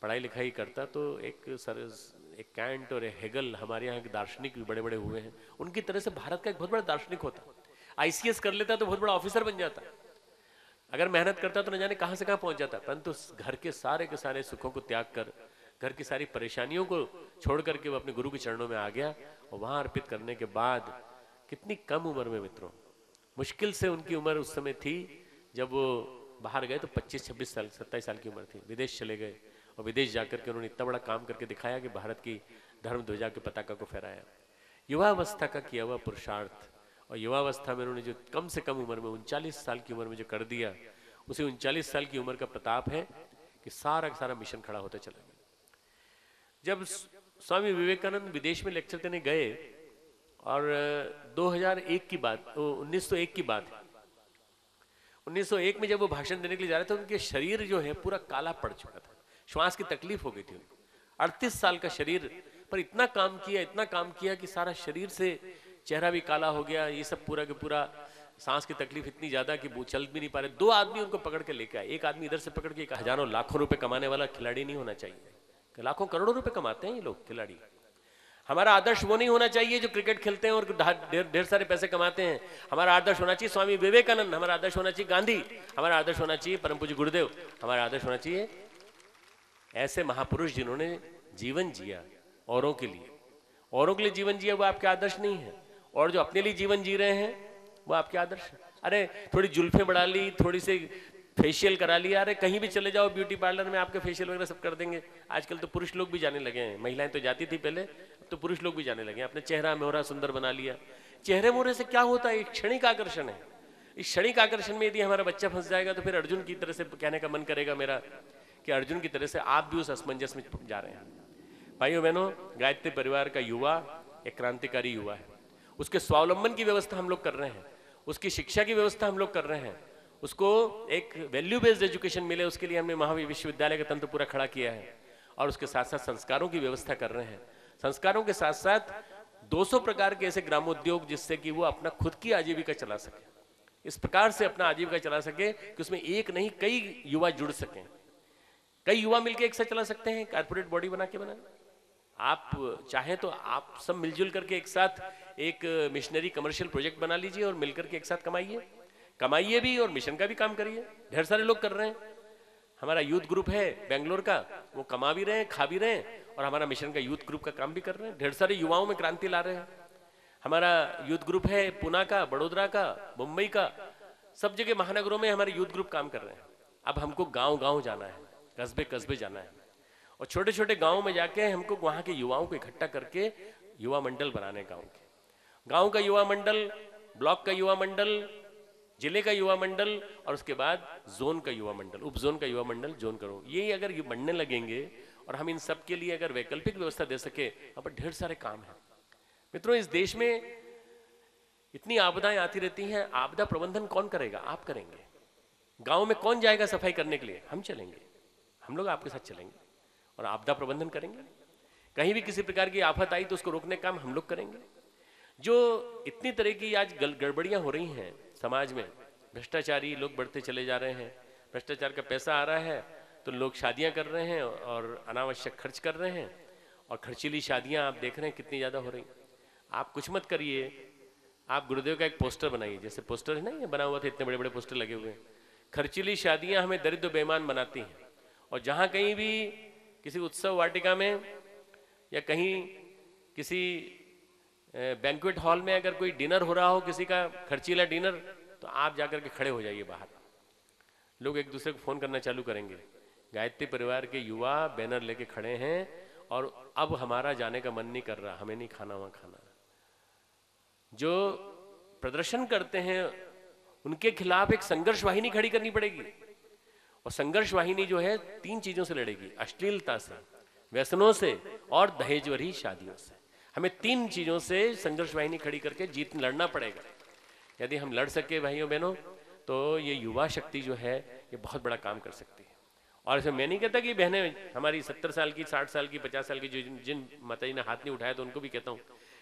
पढ़ाई लिखाई करता तो एक कैंट और एक हेगल, हमारे यहाँ के दार्शनिक भी बड़े बड़े हुए हैं, उनकी तरह से भारत का एक बहुत बड़ा दार्शनिक होता। आईसीएस कर लेता तो बहुत बड़ा ऑफिसर बन जाता, अगर मेहनत करता तो न जाने कहां से कहां पहुंच जाता। परंतु घर के सारे सुखों को त्याग कर, घर की सारी परेशानियों को छोड़ करके वो अपने गुरु के चरणों में आ गया। और वहां अर्पित करने के बाद कितनी कम उम्र में मित्रों, मुश्किल से उनकी उम्र उस समय थी जब वो बाहर गए तो 25-26 साल 27 साल की उम्र थी। विदेश चले गए और विदेश जाकर के उन्होंने इतना बड़ा काम करके दिखाया कि भारत की धर्म ध्वजा के पताका को फहराया। युवावस्था का किया हुआ पुरुषार्थ, और युवावस्था में उन्होंने जो कम से कम उम्र में 39 साल की उम्र में जो कर दिया, उसी 39 साल की उम्र का प्रताप है कि सारा का सारा मिशन खड़ा होता चला गया। जब स्वामी विवेकानंद विदेश में लेक्चर देने गए, और 2001 की बात, 1901 की बात है, 1901 में जब वो भाषण देने के लिए जा रहे थे, उनके शरीर जो है पूरा काला पड़ चुका था, श्वास की तकलीफ हो गई थी उनको। 38 साल का शरीर, पर इतना काम किया कि सारा शरीर से चेहरा भी काला हो गया। ये सब पूरा के पूरा, सांस की तकलीफ इतनी ज्यादा कि वो चल भी नहीं पा रहे। 2 आदमी उनको पकड़ के लेके आए। एक आदमी इधर से पकड़ के, एक हजारों लाखों रुपए कमाने वाला खिलाड़ी नहीं होना चाहिए, लाखों करोड़ों रुपए कमाते हैं ये लोग खिलाड़ी। हमारा आदर्श वो नहीं होना चाहिए जो क्रिकेट खेलते हैं और ढेर सारे पैसे कमाते हैं। हमारा आदर्श होना चाहिए स्वामी विवेकानंद, हमारा आदर्श होना चाहिए गांधी, हमारा आदर्श होना चाहिए परम पूज्य गुरुदेव, हमारा आदर्श होना चाहिए ऐसे महापुरुष जिन्होंने जीवन जिया औरों के लिए। औरों के लिए जीवन जिया वो आपके आदर्श नहीं है, और जो अपने लिए जीवन जी रहे हैं वो आपके आदर्श है। अरे थोड़ी जुल्फें बढ़ा ली, थोड़ी सी फेशियल करा लिया, अरे कहीं भी चले जाओ ब्यूटी पार्लर में आपके फेशियल वगैरह सब कर देंगे। आजकल तो पुरुष लोग भी जाने लगे हैं, महिलाएं तो जाती थी पहले, अब तो पुरुष लोग भी जाने लगे हैं। अपने चेहरा मोहरा सुंदर बना लिया। चेहरे मोहरे से क्या होता है? एक क्षणिक आकर्षण है। इस क्षणिक आकर्षण में यदि हमारा बच्चा फंस जाएगा तो फिर अर्जुन की तरह से कहने का मन करेगा मेरा कि अर्जुन की तरह से आप भी उस असमंजस में जा रहे हैं। भाइयों बहनों, गायत्री परिवार का युवा एक क्रांतिकारी युवा है। उसके स्वावलंबन की व्यवस्था हम लोग कर रहे हैं, उसकी शिक्षा की व्यवस्था हम लोग कर रहे हैं, उसको एक वैल्यू बेस्ड एजुकेशन मिले उसके लिए हमने महाविश्वविद्यालय का तंत्र पूरा खड़ा किया है, और उसके साथ साथ संस्कारों की व्यवस्था कर रहे हैं। संस्कारों के साथ साथ 200 प्रकार के ऐसे ग्रामोद्योग जिससे कि वो अपना खुद की आजीविका चला सके, इस प्रकार से अपना आजीविका चला सके कि उसमें एक नहीं कई युवा जुड़ सकें। कई युवा मिलकर एक साथ चला सकते हैं, कारपोरेट बॉडी बना के बनाए। आप चाहें तो आप सब मिलजुल करके एक साथ एक मिशनरी कमर्शियल प्रोजेक्ट बना लीजिए और मिलकर के एक साथ कमाइए भी और मिशन का भी काम करिए। ढेर सारे लोग कर रहे हैं। हमारा यूथ ग्रुप है बेंगलोर का, वो कमा भी रहे हैं, खा भी रहे हैं, और हमारा मिशन का यूथ ग्रुप का काम भी कर रहे हैं। ढेर सारे युवाओं में क्रांति ला रहे हैं। हमारा यूथ ग्रुप है पुणे का, बड़ोदरा का, मुंबई का, सब जगह महानगरों में हमारे यूथ ग्रुप काम कर रहे हैं। अब हमको गांव गांव जाना है, कस्बे कस्बे जाना है, और छोटे छोटे गांव में जाके हमको वहां के युवाओं को इकट्ठा करके युवा मंडल बनाने। गांव का युवा मंडल, ब्लॉक का युवा मंडल, जिले का युवा मंडल, और उसके बाद जोन का युवा मंडल, उप जोन का युवा मंडल, जोन करो। ये अगर ये बनने लगेंगे और हम इन सब के लिए अगर वैकल्पिक व्यवस्था दे सके, वहां पर ढेर सारे काम हैं। मित्रों, इस देश में इतनी आपदाएं आती रहती हैं, आपदा प्रबंधन कौन करेगा? आप करेंगे। गांव में कौन जाएगा सफाई करने के लिए? हम चलेंगे, हम लोग आपके साथ चलेंगे और आपदा प्रबंधन करेंगे। कहीं भी किसी प्रकार की आफत आई तो उसको रोकने का काम हम लोग करेंगे। जो इतनी तरह की आज गड़बड़ियां हो रही हैं समाज में, भ्रष्टाचारी लोग बढ़ते चले जा रहे हैं, भ्रष्टाचार का पैसा आ रहा है तो लोग शादियां कर रहे हैं और अनावश्यक खर्च कर रहे हैं, और खर्चीली शादियां आप देख रहे हैं कितनी ज़्यादा हो रही। आप कुछ मत करिए, आप गुरुदेव का एक पोस्टर बनाइए, जैसे पोस्टर है ना ये बना हुआ था, इतने बड़े बड़े पोस्टर लगे हुए हैं। खर्चीली शादियां हमें दरिद्र बेईमान बनाती हैं, और जहाँ कहीं भी किसी उत्सव वाटिका में या कहीं किसी बैंक्वेट हॉल में अगर कोई डिनर हो रहा हो, किसी का खर्चीला डिनर, तो आप जाकर के खड़े हो जाइए बाहर। लोग एक दूसरे को फोन करना चालू करेंगे, गायत्री परिवार के युवा बैनर लेके खड़े हैं और अब हमारा जाने का मन नहीं कर रहा, हमें नहीं खाना वहां खाना। जो प्रदर्शन करते हैं उनके खिलाफ एक संघर्ष वाहिनी खड़ी करनी पड़ेगी, और संघर्ष वाहिनी जो है 3 चीजों से लड़ेगी, अश्लीलता से, व्यसनों से और दहेजवरी शादियों से। हमें 3 चीजों से संघर्ष वाहिनी खड़ी करके जीत लड़ना पड़ेगा। यदि हम लड़ सके भाइयों बहनों, तो ये युवा शक्ति जो है ये बहुत बड़ा काम कर सकती है। और इसमें मैं नहीं कहता कि बहनें हमारी 70 साल की, 60 साल की, 50 साल की, जो जिन माताजी ने हाथ नहीं उठाया तो उनको भी कहता हूँ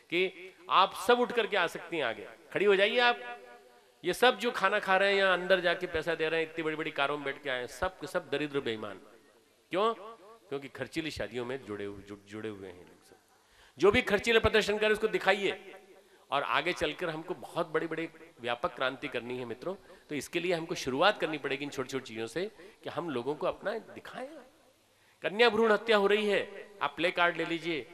कि आप सब उठ करके आ सकती हैं, आगे खड़ी हो जाइए आप। ये सब जो खाना खा रहे हैं या अंदर जाके पैसा दे रहे हैं, इतनी बड़ी बड़ी कारों में बैठ के आए, सब के सब दरिद्र बेईमान। क्यों? क्योंकि खर्चीली शादियों में जुड़े हुए हैं लोग सब। जो भी खर्चीले प्रदर्शन करे उसको दिखाइए, और आगे चलकर हमको बहुत बड़ी बड़ी व्यापक क्रांति करनी है मित्रों। तो इसके लिए हमको शुरुआत करनी पड़ेगी इन छोटी छोटी चीजों से, कि हम लोगों को अपना दिखाएं। कन्या भ्रूण हत्या हो रही है, आप प्ले कार्ड ले लीजिए,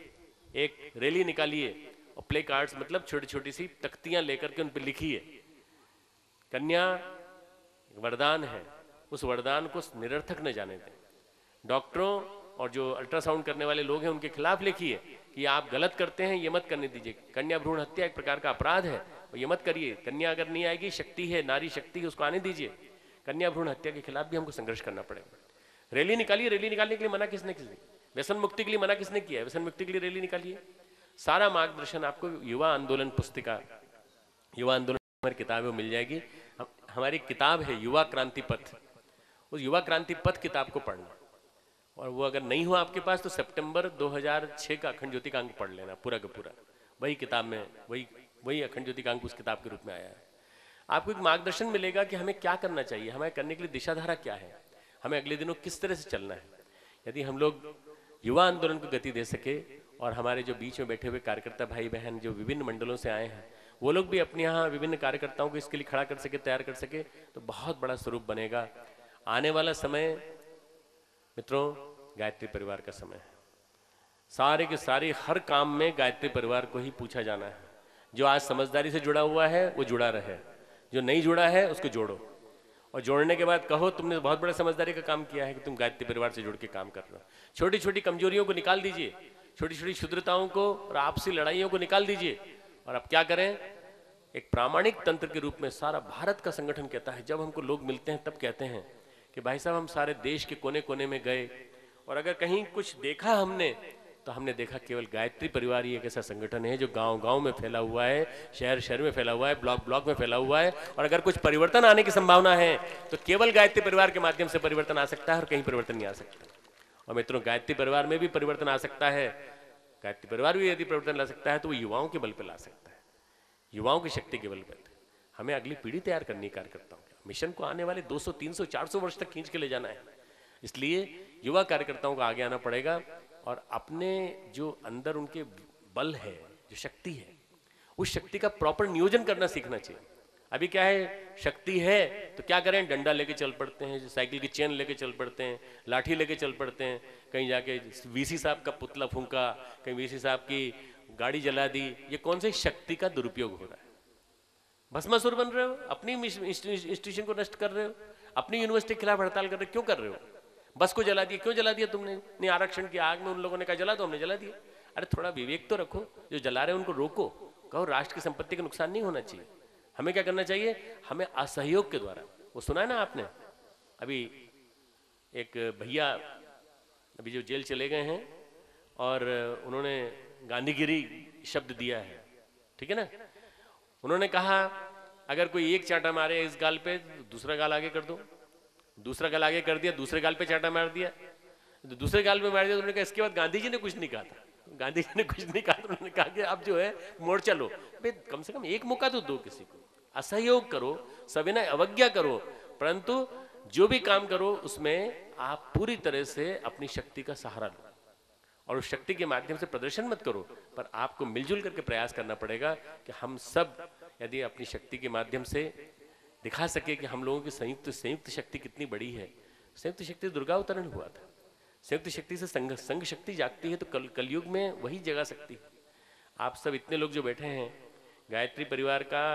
एक रैली निकालिए, और प्ले कार्ड्स मतलब छोटी छोटी सी तख्तियां लेकर के उन पर लिखिए, कन्या वरदान है, उस वरदान को निरर्थक न जाने दें। डॉक्टरों और जो अल्ट्रासाउंड करने वाले लोग हैं उनके खिलाफ लिखिए कि आप गलत करते हैं, ये मत करने दीजिए। कन्या भ्रूण हत्या एक प्रकार का अपराध है, ये मत करिए। कन्या अगर नहीं आएगी, शक्ति है, नारी शक्ति है, उसको आने दीजिए। कन्या भ्रूण हत्या के खिलाफ भी हमको संघर्ष करना पड़ेगा। रैली निकालिए। रैली निकालने के लिए मना किसने किया? व्यसन मुक्ति के लिए मना किसने किया? व्यसन मुक्ति के लिए रैली निकालिए। सारा मार्गदर्शन आपको युवा आंदोलन पुस्तिका, युवा आंदोलन हमारी किताबें मिल जाएगी। हमारी किताब है युवा क्रांति पथ, उस युवा क्रांति पथ किताब को पढ़ना, और वो अगर नहीं हो आपके पास तो सितंबर 2006 का अखंड ज्योति का अंक पढ़ लेना पूरा का पूरा। वही किताब में वही अखंड ज्योति का अंक उस किताब के रूप में आया है। आपको एक मार्गदर्शन मिलेगा कि हमें क्या करना चाहिए, हमें करने के लिए दिशाधारा क्या है, हमें अगले दिनों किस तरह से चलना है। यदि हम लोग युवा आंदोलन को गति दे सके और हमारे जो बीच में बैठे हुए कार्यकर्ता भाई बहन जो विभिन्न मंडलों से आए हैं वो लोग भी अपने यहाँ विभिन्न कार्यकर्ताओं को इसके लिए खड़ा कर सके, तैयार कर सके, तो बहुत बड़ा स्वरूप बनेगा। आने वाला समय मित्रों गायत्री परिवार का समय है। सारे के सारे हर काम में गायत्री परिवार को ही पूछा जाना है। जो आज समझदारी से जुड़ा हुआ है वो जुड़ा रहे, जो नहीं जुड़ा है उसको जोड़ो, और जोड़ने के बाद कहो तुमने बहुत बड़ा समझदारी का काम किया है कि तुम गायत्री परिवार से जुड़ के काम कर रहे हो। छोटी छोटी कमजोरियों को निकाल दीजिए, छोटी छोटी क्षुद्रताओं को और आपसी लड़ाइयों को निकाल दीजिए, और अब क्या करें, एक प्रामाणिक तंत्र के रूप में सारा भारत का संगठन कहता है, जब हमको लोग मिलते हैं तब कहते हैं कि भाई साहब हम सारे देश के कोने कोने में गए और अगर कहीं कुछ देखा हमने तो हमने देखा केवल गायत्री परिवार ही एक ऐसा संगठन है जो गांव गांव में फैला हुआ है, शहर शहर में फैला हुआ है, ब्लॉक ब्लॉक में फैला हुआ है, और अगर कुछ परिवर्तन आने की संभावना है तो केवल गायत्री परिवार के माध्यम से परिवर्तन आ सकता है और कहीं परिवर्तन नहीं आ सकता। और मित्रों गायत्री परिवार में भी परिवर्तन आ सकता है। गायत्री परिवार भी यदि परिवर्तन ला सकता है तो वो युवाओं के बल पर ला सकता है, युवाओं की शक्ति के बल पर। हमें अगली पीढ़ी तैयार करनी है कार्यकर्ताओं के मिशन को आने वाले 200, 300, 400 वर्ष तक खींच के ले जाना है। इसलिए युवा कार्यकर्ताओं को आगे आना पड़ेगा और अपने जो अंदर उनके बल है, जो शक्ति है, उस शक्ति का प्रॉपर नियोजन करना सीखना चाहिए। अभी क्या है, शक्ति है तो क्या करें, डंडा लेके चल पड़ते हैं, साइकिल की चेन लेके चल पड़ते हैं, लाठी लेके चल पड़ते हैं, कहीं जाके वीसी साहब का पुतला फूंका, कहीं वीसी साहब की गाड़ी जला दी। ये कौन सी शक्ति का दुरुपयोग हो रहा है? भस्मासुर बन रहे हो, अपनी इंस्टीट्यूशन को नष्ट कर रहे हो, अपनी यूनिवर्सिटी के खिलाफ हड़ताल कर रहे हो। क्यों कर रहे हो? बस को जला दिया, क्यों जला दिया तुमने? नहीं, आरक्षण की आग में उन लोगों ने कहा जला दो, हमने जला दिया। अरे थोड़ा विवेक तो रखो, जो जला रहे हैं उनको रोको, कहो राष्ट्र की संपत्ति का नुकसान नहीं होना चाहिए। हमें क्या करना चाहिए? हमें असहयोग के द्वारा, वो सुना है ना आपने, अभी एक भैया अभी जो जेल चले गए हैं और उन्होंने गांधीगिरी शब्द दिया है, ठीक है ना। उन्होंने कहा अगर कोई एक चांटा मारे इस गाल पे, दूसरा गाल आगे कर दो, दूसरा गाल आगे कर दिया, दूसरे गाल पे चांटा मार दिया, दूसरे गाल पे मार दिया। तो उन्होंने कहा इसके बाद गांधी जी ने कुछ नहीं कहा था, गांधी जी ने कुछ नहीं कहा। तो उन्होंने कहा कि अब जो है मोड़ चलो, भाई कम से कम एक मौका तो दो किसी को, असहयोग करो, सविनय अवज्ञा करो, परंतु जो भी काम करो उसमें आप पूरी तरह से अपनी शक्ति का सहारा लो और उस शक्ति के माध्यम से प्रदर्शन मत करो, पर आपको मिलजुल करके प्रयास करना पड़ेगा कि हम सब यदि अपनी शक्ति के माध्यम से दिखा सके कि हम लोगों की संयुक्त शक्ति कितनी बड़ी है। संयुक्त शक्ति दुर्गा अवतरण हुआ था, संयुक्त शक्ति से संघ शक्ति जागती है, तो कलयुग में वही जगा सकती है। आप सब इतने लोग जो बैठे हैं, गायत्री परिवार का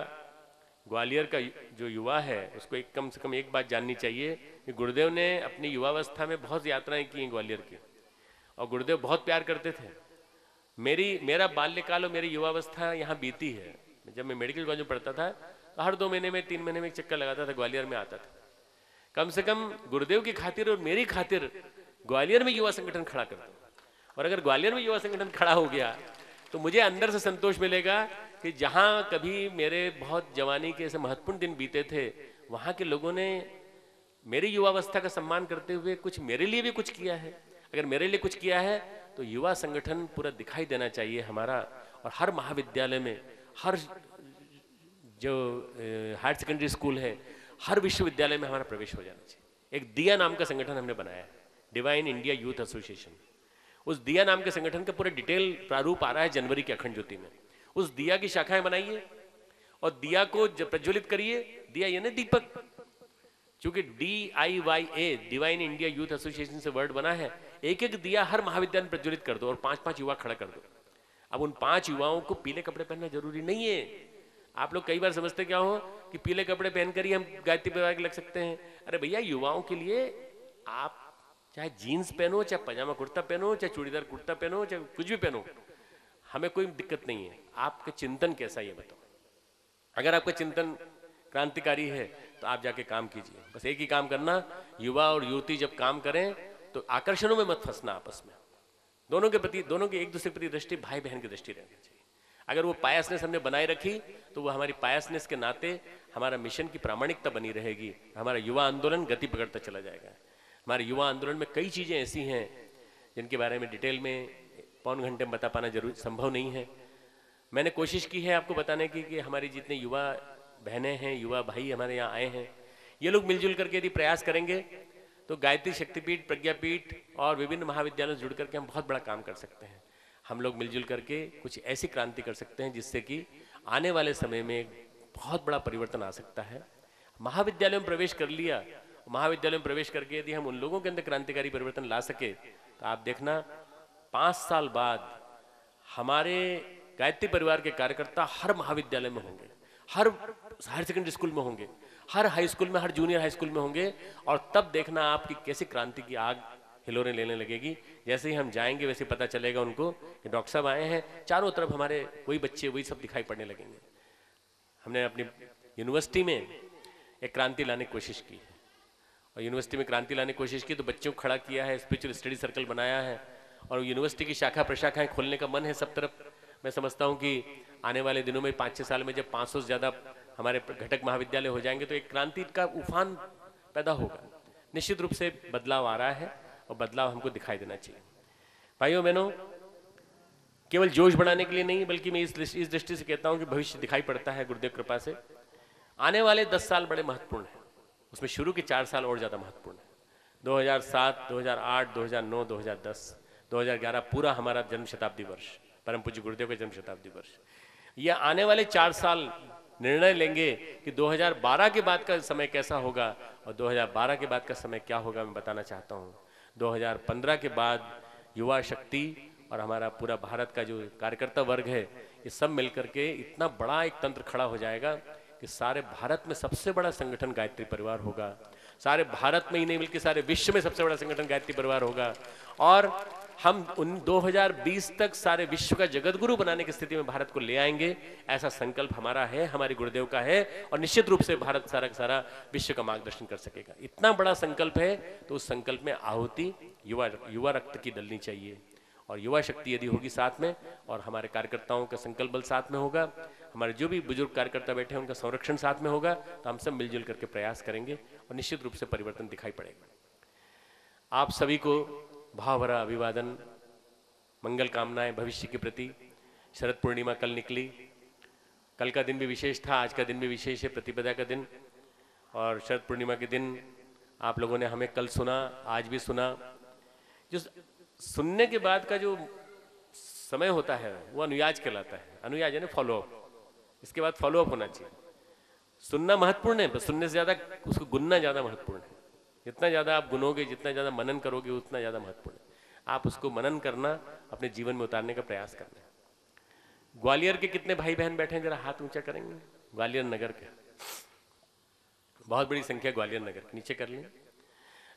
ग्वालियर का जो युवा है उसको एक कम से कम एक बात जाननी चाहिए कि गुरुदेव ने अपनी युवावस्था में बहुत यात्राएं की हैं ग्वालियर की, और गुरुदेव बहुत प्यार करते थे। मेरा बाल्यकाल और मेरी युवावस्था यहाँ बीती है। जब मैं मेडिकल कॉलेज में पढ़ता था तो हर 2 महीने में 3 महीने में एक चक्कर लगाता था, ग्वालियर में आता था। कम से कम गुरुदेव की खातिर और मेरी खातिर ग्वालियर में युवा संगठन खड़ा कर दो, और अगर ग्वालियर में युवा संगठन खड़ा हो गया तो मुझे अंदर से संतोष मिलेगा कि जहाँ कभी मेरे बहुत जवानी के ऐसे महत्वपूर्ण दिन बीते थे, वहाँ के लोगों ने मेरी युवावस्था का सम्मान करते हुए कुछ मेरे लिए भी कुछ किया है। अगर मेरे लिए कुछ किया है तो युवा संगठन पूरा दिखाई देना चाहिए हमारा, और हर महाविद्यालय में, हर जो हायर सेकेंडरी स्कूल है, हर विश्वविद्यालय में हमारा प्रवेश हो जाना चाहिए। एक दिया नाम का संगठन हमने बनाया है, डिवाइन इंडिया यूथ एसोसिएशन। उस दिया नाम के संगठन का पूरा डिटेल प्रारूप आ रहा है जनवरी के अखंड ज्योति में। उस दिया की शाखाएं बनाइए और दिया को प्रज्वलित करिए। दिया यानी दीपक, क्योंकि DIYA divine India youth association से वर्ड बना है। एक एक दिया हर महाविद्यालय में प्रज्वलित कर दो और 5-5 युवा खड़ा कर दो। अब उन 5 युवाओं को पीले कपड़े पहनना जरूरी नहीं है। आप लोग कई बार समझते क्या हो कि पीले कपड़े पहनकर ही हम गायत्री परिवार के लग सकते हैं। अरे भैया, युवाओं के लिए आप चाहे जीन्स पहनो, चाहे पजामा कुर्ता पहनो, चाहे चूड़ीदार कुर्ता पहनो, चाहे कुछ भी पहनो, हमें कोई दिक्कत नहीं है। आपका चिंतन कैसा है ये बताओ। अगर आपका चिंतन क्रांतिकारी है तो आप जाके काम कीजिए। बस एक ही काम करना, युवा और युवती जब काम करें तो आकर्षणों में मत फंसना आपस में। दोनों के प्रति, दोनों के एक दूसरे के प्रति दृष्टि भाई बहन की दृष्टि रहनी चाहिए। अगर वो पायसनेस हमने बनाए रखी तो वो हमारी पायसनेस के नाते हमारा मिशन की प्रामाणिकता बनी रहेगी, हमारा युवा आंदोलन गति पकड़ता चला जाएगा। हमारे युवा आंदोलन में कई चीज़ें ऐसी हैं जिनके बारे में डिटेल में पौन घंटे में बता पाना जरूर संभव नहीं है। मैंने कोशिश की है आपको बताने की कि हमारी जितने युवा बहनें हैं, युवा भाई हमारे यहाँ आए हैं, ये लोग मिलजुल करके यदि प्रयास करेंगे तो गायत्री शक्तिपीठ, प्रज्ञापीठ और विभिन्न महाविद्यालयों से जुड़ करके हम बहुत बड़ा काम कर सकते हैं। हम लोग मिलजुल करके कुछ ऐसी क्रांति कर सकते हैं जिससे कि आने वाले समय में एक बहुत बड़ा परिवर्तन आ सकता है। महाविद्यालयों में प्रवेश कर लिया, महाविद्यालयों में प्रवेश करके यदि हम उन लोगों के अंदर क्रांतिकारी परिवर्तन ला सके तो आप देखना 5 साल बाद हमारे गायत्री परिवार के कार्यकर्ता हर महाविद्यालय में होंगे, हर हायर सेकेंडरी स्कूल में होंगे, हर हाई स्कूल में, हर जूनियर हाई स्कूल में होंगे। और तब देखना आपकी कैसी क्रांति की आग हिलोरें लेने लगेगी। जैसे ही हम जाएंगे वैसे पता चलेगा उनको कि डॉक्टर साहब आए हैं, चारों तरफ हमारे वही बच्चे वही सब दिखाई पड़ने लगेंगे। हमने अपनी यूनिवर्सिटी में एक क्रांति लाने की कोशिश की है, और यूनिवर्सिटी में क्रांति लाने की कोशिश की तो बच्चों को खड़ा किया है, स्पिरिचुअल स्टडी सर्कल बनाया है, और यूनिवर्सिटी की शाखा प्रशाखाएं खोलने का मन है सब तरफ। मैं समझता हूं कि आने वाले दिनों में 5-6 साल में जब 500 से ज़्यादा हमारे घटक महाविद्यालय हो जाएंगे तो एक क्रांति का उफान पैदा होगा। निश्चित रूप से बदलाव आ रहा है और बदलाव हमको दिखाई देना चाहिए। भाइयों बहनों, केवल जोश बढ़ाने के लिए नहीं बल्कि मैं इस दृष्टि से कहता हूं कि भविष्य दिखाई पड़ता है गुरुदेव कृपा से। आने वाले 10 साल बड़े महत्वपूर्ण हैं, उसमें शुरू के 4 साल और ज़्यादा महत्वपूर्ण है। 2007, 2008, 2009, 2010, 2011 पूरा हमारा जन्म शताब्दी वर्ष, परम पूज्य गुरुदेव का जन्म शताब्दी वर्ष। यह आने वाले 4 साल निर्णय लेंगे कि 2012 के बाद का समय कैसा होगा और 2012 के बाद का समय क्या होगा। मैं बताना चाहता हूँ 2015 के बाद युवा शक्ति और हमारा पूरा भारत का जो कार्यकर्ता वर्ग है, ये सब मिलकर के इतना बड़ा एक तंत्र खड़ा हो जाएगा कि सारे भारत में सबसे बड़ा संगठन गायत्री परिवार होगा। सारे भारत में ही नहीं बल्कि सारे विश्व में सबसे बड़ा संगठन गायत्री परिवार होगा। और हम 2020 तक सारे विश्व का जगतगुरु बनाने की स्थिति में भारत को ले आएंगे, ऐसा संकल्प हमारा है, हमारे गुरुदेव का है। और निश्चित रूप से भारत सारा का सारा विश्व का मार्गदर्शन कर सकेगा। इतना बड़ा संकल्प है तो उस संकल्प में आहुति युवा रक्त की डलनी चाहिए। और युवा शक्ति यदि होगी साथ में और हमारे कार्यकर्ताओं का संकल्प बल साथ में होगा, हमारे जो भी बुजुर्ग कार्यकर्ता बैठे हैं उनका संरक्षण साथ में होगा, तो हम सब मिलजुल करके प्रयास करेंगे और निश्चित रूप से परिवर्तन दिखाई पड़ेगा। आप सभी को भाव भरा अभिवादन, मंगल कामनाएं भविष्य के प्रति। शरद पूर्णिमा कल निकली, कल का दिन भी विशेष था, आज का दिन भी विशेष है, प्रतिपदा का दिन। और शरद पूर्णिमा के दिन आप लोगों ने हमें कल सुना, आज भी सुना। जो सुनने के बाद का जो समय होता है वो अनुयाज कहलाता है। अनुयाज यानी फॉलोअप, इसके बाद फॉलोअप होना चाहिए। सुनना महत्वपूर्ण है, बस सुनने से ज्यादा उसको गुनना ज्यादा महत्वपूर्ण है। जितना ज्यादा आप गुनोगे, जितना ज्यादा मनन करोगे, उतना ज्यादा महत्वपूर्ण है। आप उसको मनन करना, अपने जीवन में उतारने का प्रयास करना है। ग्वालियर के कितने भाई बहन बैठे हैं, जरा हाथ ऊंचा करेंगे? ग्वालियर नगर के बहुत बड़ी संख्या, ग्वालियर नगर के नीचे कर लें।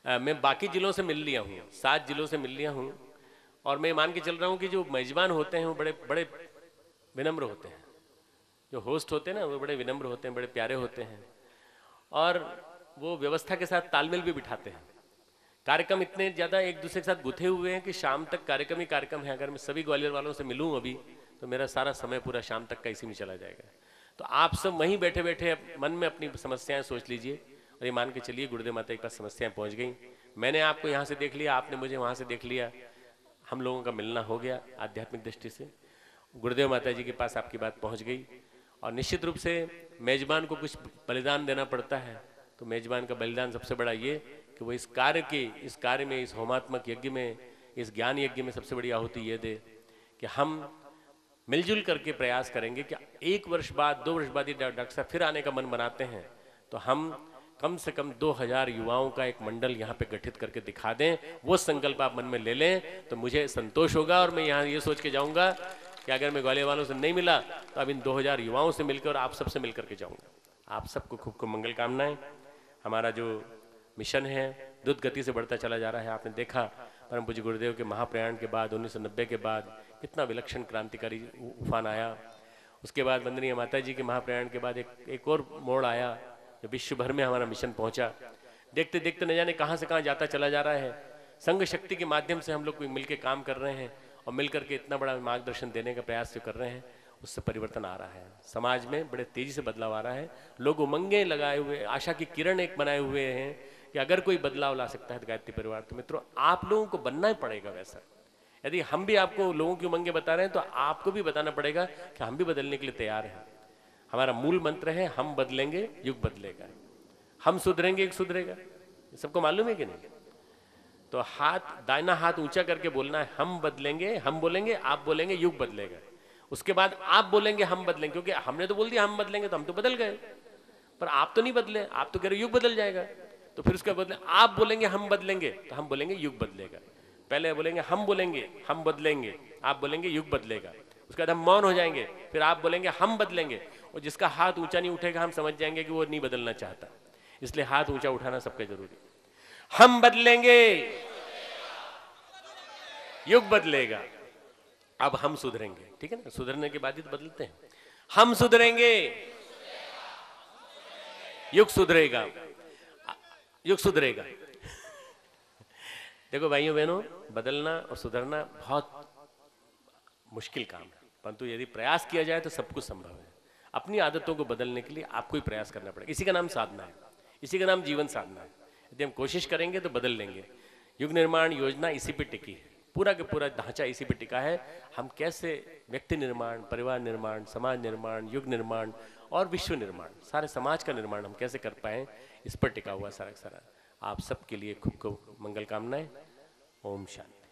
मैं बाकी जिलों से मिल लिया हूँ, 7 जिलों से मिल लिया हूँ, और मैं मान के चल रहा हूँ कि जो मेजबान होते हैं वो बड़े बड़े विनम्र होते हैं। जो होस्ट होते हैं ना वो बड़े विनम्र होते हैं, बड़े प्यारे होते हैं, और वो व्यवस्था के साथ तालमेल भी बिठाते हैं। कार्यक्रम इतने ज़्यादा एक दूसरे के साथ गुथे हुए हैं कि शाम तक कार्यक्रम ही कार्यक्रम है। अगर मैं सभी ग्वालियर वालों से मिलूँ अभी तो मेरा सारा समय पूरा शाम तक का इसी में चला जाएगा। तो आप सब वहीं बैठे बैठे मन में अपनी समस्याएं सोच लीजिए और ये मान के चलिए गुरुदेव माता के पास समस्याएं पहुंच गई। मैंने आपको यहाँ से देख लिया, आपने मुझे वहाँ से देख लिया, हम लोगों का मिलना हो गया आध्यात्मिक दृष्टि से। गुरुदेव माता जी के पास आपकी बात पहुँच गई। और निश्चित रूप से मेजबान को कुछ बलिदान देना पड़ता है, तो मेजबान का बलिदान सबसे बड़ा ये कि वो इस कार्य में, इस होमात्मक यज्ञ में, इस ज्ञान यज्ञ में सबसे बड़ी आहुति ये दे कि हम मिलजुल करके प्रयास करेंगे कि 1 वर्ष बाद, 2 वर्ष बाद डॉक्टर साहब फिर आने का मन बनाते हैं तो हम कम से कम 2000 युवाओं का एक मंडल यहाँ पे गठित करके दिखा दें। वो संकल्प आप मन में ले लें तो मुझे संतोष होगा। और मैं यहाँ ये सोच के जाऊँगा कि अगर मैं ग्वालियर वालों से नहीं मिला तो अब इन 2000 युवाओं से मिलकर और आप सबसे मिल करके जाऊँगा। आप सबको खूब खूब मंगल कामनाएं। हमारा जो मिशन है द्रुत गति से बढ़ता चला जा रहा है। आपने देखा परम पूज्य गुरुदेव के महाप्रयाण के बाद 1990 के बाद कितना विलक्षण क्रांतिकारी उफान आया। उसके बाद वंदनीय माता जी के महाप्रयाण के बाद एक और मोड़ आया जो विश्व भर में हमारा मिशन पहुंचा। देखते देखते न जाने कहाँ से कहाँ जाता चला जा रहा है। संघ शक्ति के माध्यम से हम लोग मिलकर काम कर रहे हैं और मिलकर के इतना बड़ा मार्गदर्शन देने का प्रयास जो कर रहे हैं उससे परिवर्तन आ रहा है। समाज में बड़े तेजी से बदलाव आ रहा है। लोग उमंगे लगाए हुए, आशा की किरण एक बनाए हुए हैं कि अगर कोई बदलाव ला सकता है तो गायत्री परिवार। तो मित्रों आप लोगों को बनना ही पड़ेगा वैसा। यदि हम भी आपको लोगों की उमंगे बता रहे हैं तो आपको भी बताना पड़ेगा कि हम भी बदलने के लिए तैयार हैं। हमारा मूल मंत्र है हम बदलेंगे युग बदलेगा, हम सुधरेंगे युग सुधरेगा। सबको मालूम है कि नहीं? तो दाहिना हाथ ऊंचा करके बोलना है, हम बदलेंगे, हम बोलेंगे, आप बोलेंगे, युग बदलेगा। उसके बाद आप बोलेंगे हम बदलेंगे, क्योंकि हमने तो बोल दिया हम बदलेंगे, तो हम तो बदल गए, पर आप तो नहीं बदले, आप तो कह रहे युग बदल जाएगा। तो फिर उसके बदले आप बोलेंगे हम बदलेंगे, तो हम बोलेंगे युग बदलेगा। पहले बोलेंगे हम बोलेंगे हम बदलेंगे, आप बोलेंगे युग बदलेगा। उसके बाद हम मौन हो जाएंगे, फिर आप बोलेंगे हम बदलेंगे, और जिसका हाथ ऊंचा नहीं उठेगा हम समझ जाएंगे कि वो नहीं बदलना चाहता। इसलिए हाथ ऊंचा उठाना सबका जरूरी। हम बदलेंगे, युग बदलेगा। अब हम सुधरेंगे, ठीक है ना, सुधरने के बाद ही तो बदलते हैं। हम सुधरेंगे, युग सुधरेगा, युग सुधरेगा। देखो भाइयों बहनों, बदलना और सुधरना बहुत मुश्किल काम है, परंतु यदि प्रयास किया जाए तो सब कुछ संभव है। अपनी आदतों को बदलने के लिए आपको ही प्रयास करना पड़ेगा। इसी का नाम साधना है, इसी का नाम जीवन साधना है। यदि हम कोशिश करेंगे तो बदल लेंगे। युग निर्माण योजना इसी पे टिकी है, पूरा का पूरा ढांचा इसी पे टिका है। हम कैसे व्यक्ति निर्माण, परिवार निर्माण, समाज निर्माण, युग निर्माण और विश्व निर्माण, सारे समाज का निर्माण हम कैसे कर पाए, इस पर टिका हुआ सारा सारा। आप सबके लिए खूब खूब मंगल कामनाएं। ओम शांति।